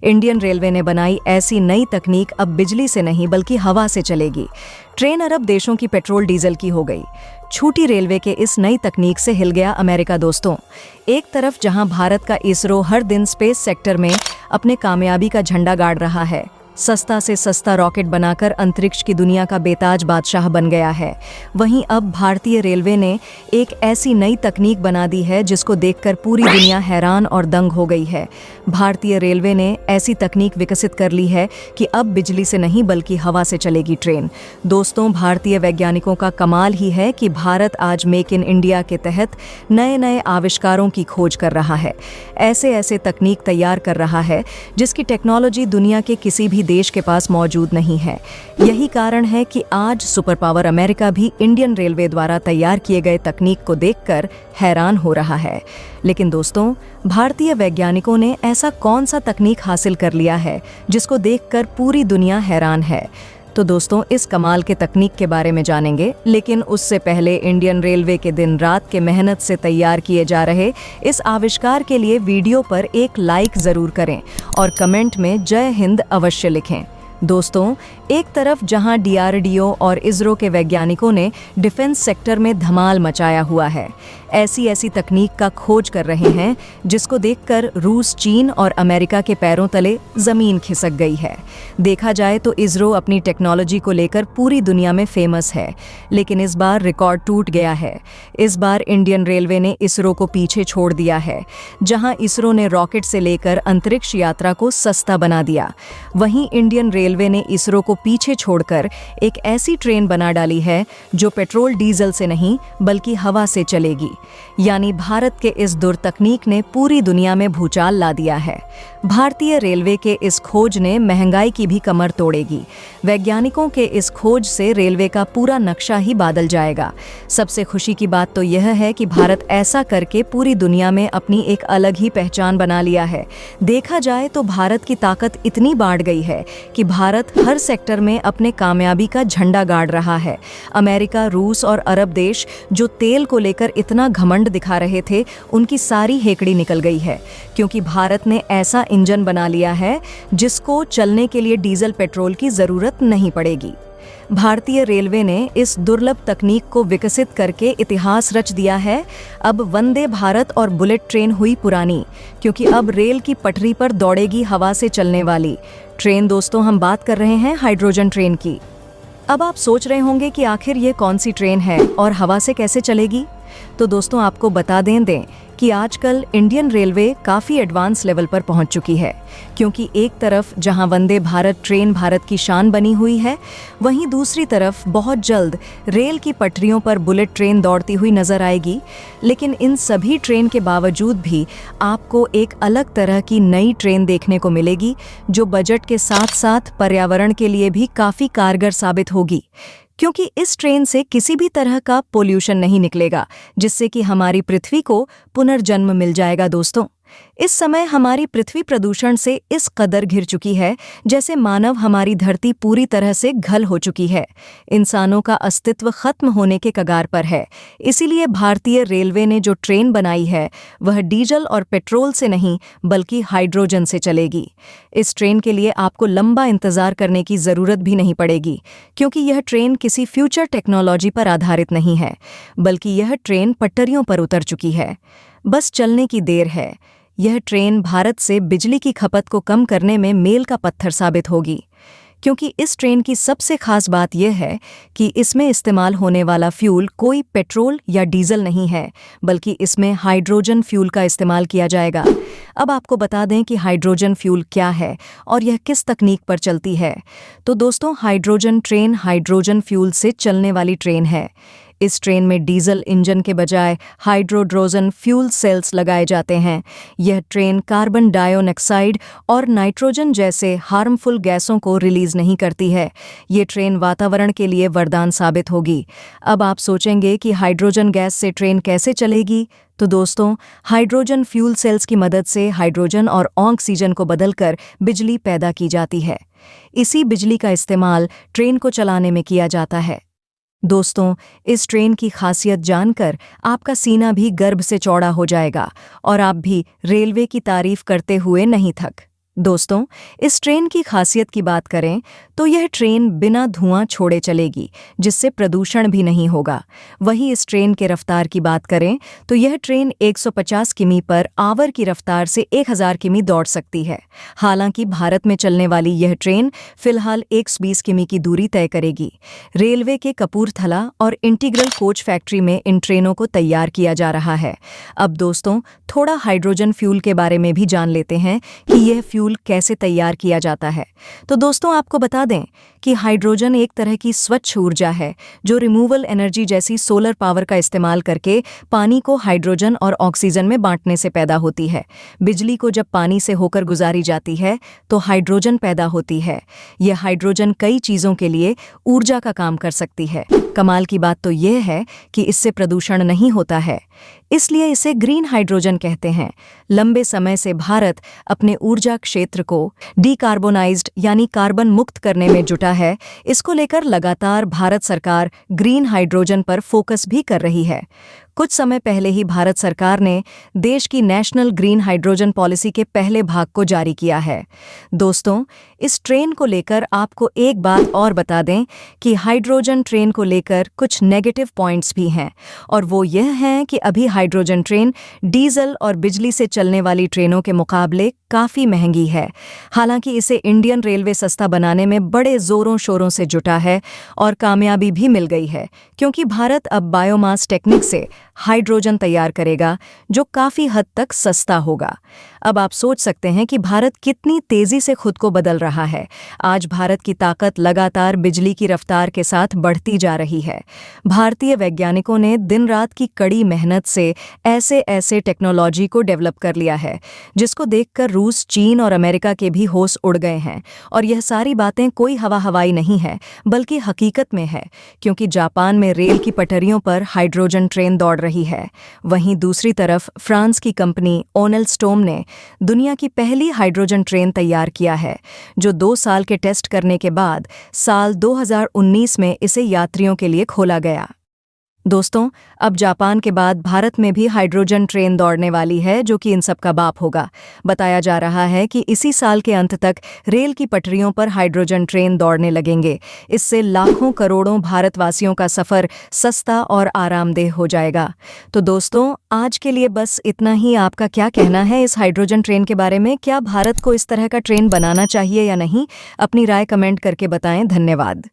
Indian railway ने बनाई ऐसी नई तकनीक अब बिजली से नहीं बल्कि हवा से चलेगी। ट्रेन अरब देशों की पेट्रोल डीजल की हो गई। छूटी रेलवे के इस नई तकनीक से हिल गया अमेरिका दोस्तों। एक तरफ जहां भारत का इसरो हर दिन स्पेस सेक्टर में अपने कामयाबी का झंडा गाड़ रहा है, सस्ता से सस्ता रॉकेट बनाकर अंतरिक्ष की दुनिया का बेताज बादशाह बन गया है, वहीं अब भारतीय रेलवे ने एक ऐसी नई तकनीक बना दी है जिसको देखकर पूरी दुनिया हैरान और दंग हो गई है। भारतीय रेलवे ने ऐसी तकनीक विकसित कर ली है कि अब बिजली से नहीं बल्कि हवा से चलेगी ट्रेन। दोस्तों, भारतीय वैज्ञानिकों का कमाल ही है कि भारत आज मेक इन इंडिया के तहत नए नए आविष्कारों की खोज कर रहा है, ऐसे ऐसे तकनीक तैयार कर रहा है जिसकी टेक्नोलॉजी दुनिया के किसी भी देश के पास मौजूद नहीं है। यही कारण है कि आज सुपर पावर अमेरिका भी इंडियन रेलवे द्वारा तैयार किए गए तकनीक को देखकर हैरान हो रहा है। लेकिन दोस्तों, भारतीय वैज्ञानिकों ने ऐसा कौन सा तकनीक हासिल कर लिया है जिसको देखकर पूरी दुनिया हैरान है? तो दोस्तों, इस कमाल के तकनीक के बारे में जानेंगे, लेकिन उससे पहले इंडियन रेलवे के दिन रात के मेहनत से तैयार किए जा रहे इस आविष्कार के लिए वीडियो पर एक लाइक जरूर करें और कमेंट में जय हिंद अवश्य लिखें। दोस्तों, एक तरफ जहां डीआरडीओ और इसरो के वैज्ञानिकों ने डिफेंस सेक्टर में धमाल मचाया हुआ है, ऐसी ऐसी तकनीक का खोज कर रहे हैं जिसको देखकर रूस, चीन और अमेरिका के पैरों तले जमीन खिसक गई है। देखा जाए तो इसरो अपनी टेक्नोलॉजी को लेकर पूरी दुनिया में फेमस है, लेकिन इस बार रिकॉर्ड टूट गया है। इस बार इंडियन रेलवे ने इसरो को पीछे छोड़ दिया है। जहां इसरो ने रॉकेट से लेकर अंतरिक्ष यात्रा को सस्ता बना दिया, वहीं इंडियन रेलवे ने इसरो को पीछे छोड़कर एक ऐसी ट्रेन बना डाली है जो पेट्रोल डीजल से नहीं बल्कि हवा से चलेगी। यानी भारत के इस दुर्तकनीक ने पूरी दुनिया में भूचाल ला दिया है। भारतीय रेलवे के इस खोज ने महंगाई की भी कमर तोड़ेगी। वैज्ञानिकों के इस खोज से रेलवे का पूरा नक्शा ही बदल जाएगा। सबसे खुशी की बात तो यह है कि भारत ऐसा करके पूरी दुनिया में अपनी एक अलग ही पहचान बना लिया है। देखा जाए तो भारत की ताकत इतनी बढ़ गई है कि भारत हर सेक्टर में अपने कामयाबी का झंडा गाड़ रहा है। अमेरिका, रूस और अरब देश जो तेल को लेकर इतना घमंड दिखा रहे थे, उनकी सारी हेकड़ी निकल गई है, क्योंकि भारत ने ऐसा इंजन बना लिया है जिसको चलने के लिए डीजल पेट्रोल की जरूरत नहीं पड़ेगी। भारतीय रेलवे ने इस दुर्लभ तकनीक को विकसित करके इतिहास रच दिया है। अब वंदे भारत और बुलेट ट्रेन हुई पुरानी, क्योंकि अब रेल की पटरी पर दौड़ेगी हवा से चलने वाली ट्रेन। दोस्तों, हम बात कर रहे हैं हाइड्रोजन ट्रेन की। अब आप सोच रहे होंगे कि आखिर ये कौन सी ट्रेन है और हवा से कैसे चलेगी? तो दोस्तों, आपको बता दें कि आजकल इंडियन रेलवे काफ़ी एडवांस लेवल पर पहुंच चुकी है, क्योंकि एक तरफ जहां वंदे भारत ट्रेन भारत की शान बनी हुई है, वहीं दूसरी तरफ बहुत जल्द रेल की पटरियों पर बुलेट ट्रेन दौड़ती हुई नजर आएगी। लेकिन इन सभी ट्रेन के बावजूद भी आपको एक अलग तरह की नई ट्रेन देखने को मिलेगी, जो बजट के साथ साथ पर्यावरण के लिए भी काफ़ी कारगर साबित होगी, क्योंकि इस ट्रेन से किसी भी तरह का पोल्यूशन नहीं निकलेगा, जिससे कि हमारी पृथ्वी को पुनर्जन्म मिल जाएगा। दोस्तों, इस समय हमारी पृथ्वी प्रदूषण से इस कदर घिर चुकी है जैसे मानव हमारी धरती पूरी तरह से घल हो चुकी है। इंसानों का अस्तित्व खत्म होने के कगार पर है। इसीलिए भारतीय रेलवे ने जो ट्रेन बनाई है वह डीजल और पेट्रोल से नहीं बल्कि हाइड्रोजन से चलेगी। इस ट्रेन के लिए आपको लंबा इंतजार करने की जरूरत भी नहीं पड़ेगी, क्योंकि यह ट्रेन किसी फ्यूचर टेक्नोलॉजी पर आधारित नहीं है, बल्कि यह ट्रेन पटरियों पर उतर चुकी है। बस चलने की देर है। यह ट्रेन भारत से बिजली की खपत को कम करने में मील का पत्थर साबित होगी, क्योंकि इस ट्रेन की सबसे खास बात यह है कि इसमें इस्तेमाल होने वाला फ्यूल कोई पेट्रोल या डीजल नहीं है, बल्कि इसमें हाइड्रोजन फ्यूल का इस्तेमाल किया जाएगा। अब आपको बता दें कि हाइड्रोजन फ्यूल क्या है और यह किस तकनीक पर चलती है। तो दोस्तों, हाइड्रोजन ट्रेन हाइड्रोजन फ्यूल से चलने वाली ट्रेन है। इस ट्रेन में डीजल इंजन के बजाय हाइड्रोजन फ्यूल सेल्स लगाए जाते हैं। यह ट्रेन कार्बन डाइऑक्साइड और नाइट्रोजन जैसे हार्मफुल गैसों को रिलीज नहीं करती है। ये ट्रेन वातावरण के लिए वरदान साबित होगी। अब आप सोचेंगे कि हाइड्रोजन गैस से ट्रेन कैसे चलेगी? तो दोस्तों, हाइड्रोजन फ्यूल सेल्स की मदद से हाइड्रोजन और ऑक्सीजन को बदलकर बिजली पैदा की जाती है। इसी बिजली का इस्तेमाल ट्रेन को चलाने में किया जाता है। दोस्तों, इस ट्रेन की खासियत जानकर आपका सीना भी गर्व से चौड़ा हो जाएगा और आप भी रेलवे की तारीफ करते हुए नहीं थक दोस्तों, इस ट्रेन की खासियत की बात करें तो यह ट्रेन बिना धुआं छोड़े चलेगी, जिससे प्रदूषण भी नहीं होगा। वहीं इस ट्रेन के रफ्तार की बात करें तो यह ट्रेन 150 किमी पर आवर की रफ्तार से 1000 किमी दौड़ सकती है। हालांकि भारत में चलने वाली यह ट्रेन फिलहाल 120 किमी की दूरी तय करेगी। रेलवे के कपूरथला और इंटीग्रल कोच फैक्ट्री में इन ट्रेनों को तैयार किया जा रहा है। अब दोस्तों, थोड़ा हाइड्रोजन फ्यूल के बारे में भी जान लेते हैं कि यह फ्यूल कैसे तैयार किया जाता है। तो दोस्तों, आपको बता दें कि हाइड्रोजन एक तरह की स्वच्छ ऊर्जा है जो रिमूवल एनर्जी जैसी सोलर पावर का इस्तेमाल करके पानी को हाइड्रोजन और ऑक्सीजन में बांटने से पैदा होती है। बिजली को जब पानी से होकर गुजारी जाती है तो हाइड्रोजन पैदा होती है। यह हाइड्रोजन कई चीज़ों के लिए ऊर्जा का काम कर सकती है। कमाल की बात तो यह है कि इससे प्रदूषण नहीं होता है, इसलिए इसे ग्रीन हाइड्रोजन कहते हैं। लंबे समय से भारत अपने ऊर्जा क्षेत्र को डीकार्बोनाइज्ड यानी कार्बन मुक्त करने में जुटा है। इसको लेकर लगातार भारत सरकार ग्रीन हाइड्रोजन पर फोकस भी कर रही है। कुछ समय पहले ही भारत सरकार ने देश की नेशनल ग्रीन हाइड्रोजन पॉलिसी के पहले भाग को जारी किया है। दोस्तों, इस ट्रेन को लेकर आपको एक बात और बता दें कि हाइड्रोजन ट्रेन को लेकर कुछ नेगेटिव पॉइंट्स भी हैं, और वो यह हैं कि अभी हाइड्रोजन ट्रेन डीजल और बिजली से चलने वाली ट्रेनों के मुकाबले काफ़ी महंगी है। हालांकि इसे इंडियन रेलवे सस्ता बनाने में बड़े जोरों शोरों से जुटा है और कामयाबी भी मिल गई है, क्योंकि भारत अब बायोमास टेक्निक से हाइड्रोजन तैयार करेगा जो काफ़ी हद तक सस्ता होगा। अब आप सोच सकते हैं कि भारत कितनी तेज़ी से खुद को बदल रहा है। आज भारत की ताकत लगातार बिजली की रफ्तार के साथ बढ़ती जा रही है। भारतीय वैज्ञानिकों ने दिन रात की कड़ी मेहनत से ऐसे टेक्नोलॉजी को डेवलप कर लिया है जिसको देखकर रूस, चीन और अमेरिका के भी होश उड़ गए हैं। और यह सारी बातें कोई हवाई नहीं है, बल्कि हकीकत में है, क्योंकि जापान में रेल की पटरियों पर हाइड्रोजन ट्रेन दौड़ रही है। वहीं दूसरी तरफ फ्रांस की कंपनी ओनेलस्टोम ने दुनिया की पहली हाइड्रोजन ट्रेन तैयार किया है, जो 2 साल के टेस्ट करने के बाद साल 2019 में इसे यात्रियों के लिए खोला गया। दोस्तों, अब जापान के बाद भारत में भी हाइड्रोजन ट्रेन दौड़ने वाली है, जो कि इन सब का बाप होगा। बताया जा रहा है कि इसी साल के अंत तक रेल की पटरियों पर हाइड्रोजन ट्रेन दौड़ने लगेंगे। इससे लाखों करोड़ों भारतवासियों का सफ़र सस्ता और आरामदेह हो जाएगा। तो दोस्तों, आज के लिए बस इतना ही। आपका क्या कहना है इस हाइड्रोजन ट्रेन के बारे में? क्या भारत को इस तरह का ट्रेन बनाना चाहिए या नहीं? अपनी राय कमेंट करके बताएं। धन्यवाद।